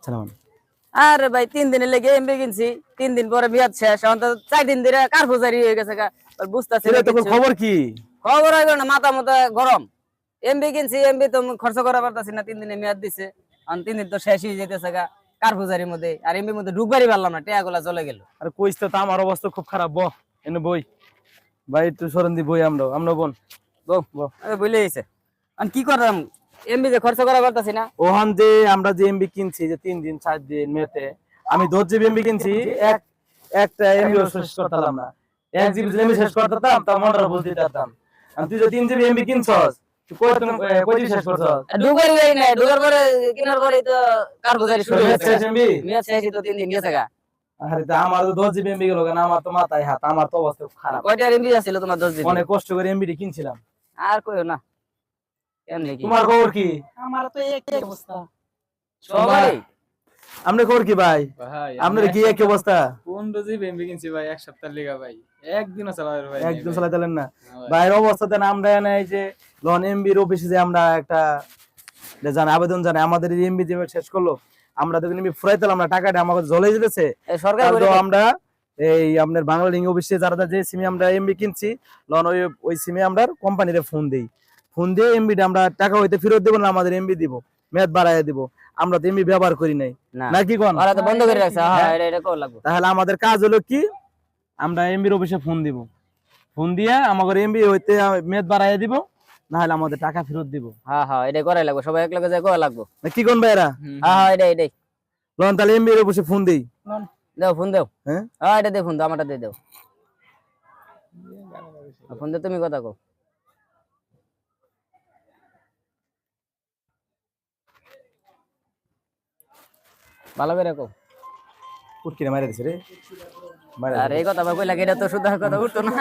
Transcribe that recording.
সালাম। আরে ভাই 3 দিনের লেগে এমবি কিনছি, 3 দিন পরে মেয়াদ শেষ, এখন তো 4 দিন ধরে কারফুজারি হয়ে গেছে বুঝতাছি না তোর কিছু। খবর কি? খবর হইলো না, মাথা মাথা গরম। এমবি কিনছি, এমবি তো খরচ করা পারতাছি না, 3 দিনে মেয়াদ দিছে, এখন 3 দিন তো শেষ হয়ে যেতেছে কারফুজারির মধ্যে, আর এমবির মধ্যে ঢুকবারই পারলাম না, টেয়াগুলা চলে গেল। আরে কইস তো, আমার অবস্থা খুব খারাপ। এনে বই ভাই, একটু সরেন দি বই। আমরা বোন বুঝলে গেছে, এখন কি করলাম, এমবি যে খরচ করা পারতাছি না। ওহান যে আমরা যে এমবি কিনছি, যে 3 দিন 4 দিন মেতে, আমি 10 জিবি এমবি কিনছি, একটা এমবি শেষ করতাম না। 1 জিবি এমবি শেষ করতাম, তা মনটা বুঝতে দিতাম। আর তুই যে 3 জিবি এমবি কিনছস, তুই কই জিবি শেষ করছস? ঢুকার যাই না, ঢুকার পরে কেনার পরে তো কারফুজারি শুরু হয়েছে। এমবি মেয়াদ শেষ তো 3 দিন গেছে। আরে আমার তো 10 জিবি এমবি গেল, কেন আমার তো মাথায় হাত, আমার তো অবস্থা খুব খারাপ। কয়টা এমবি আছিল তোমার? 10 জিবি। অনেক কষ্ট করে এমবি কিনছিলাম। আর কইও না, এমনি কি তোমার খবর কি? আমার তো একই অবস্থা সবাই। আপনার খবর কি ভাই? ভাই আপনার কি একই অবস্থা? 15 জিবি এমবি কিনছি ভাই, এক সপ্তাহ লিগা ভাই, একদিনও চালাবার ভাই একদিন চালাইতেন না ভাইয়ের অবস্থাতে? আমরা এই যে লন এমবির অফিসে যে আমরা একটা আবেদন জানাই, আমাদের এমবি যে শেষ করলো, আমরা তো এমবি ফুরাইতাম না, টাকাটা আমাকে জ্বলে যেতেছে সরকার। আমরা এই আপনার বাংলা লিঙ্ক অফিসে যারা যে সিমে আমরা এমবি কিনছি, লন ওই সিমে আমরা কোম্পানিতে ফোন দেই, ফোন দিয়ে এমবিটা আমরা টাকা হইতে ফেরত দেবো না, আমাদের এমবি দিব, মেয়াদ বাড়াইয়া দিব। আমরা তো এমবি ব্যবহার করি নাই, নাকি কোন? ওরা তো বন্ধ করে রাখছে। হ্যাঁ, এটা করা লাগবে। তাহলে আমাদের কাজ হলো কি, আমরা এমবির অফিসে ফোন দিব, ফোন দিয়ে আমাদের এমবি হইতে মেয়াদ বাড়াইয়া দিব, না হলে আমাদের টাকা ফেরত দিব। হ্যাঁ হ্যাঁ, এটা করাই লাগবে, সবাই এক লগে যায় করা লাগবে। কি কোন ভাইরা? হ্যাঁ হ্যাঁ, এটাই লন, তাহলে এমবির অফিসে ফোন দেই। দাও, ফোন দাও। হ্যাঁ হ্যাঁ, এটা দে, ফোন দাও, আমারটা দিয়ে দাও। ফোন দে, তুমি কথা কও। ভালো করে কও। পুটকিরে মাইরা দিছে রে। আর এই কথা কইলা, এটা তো শুধু কথা উঠতো না।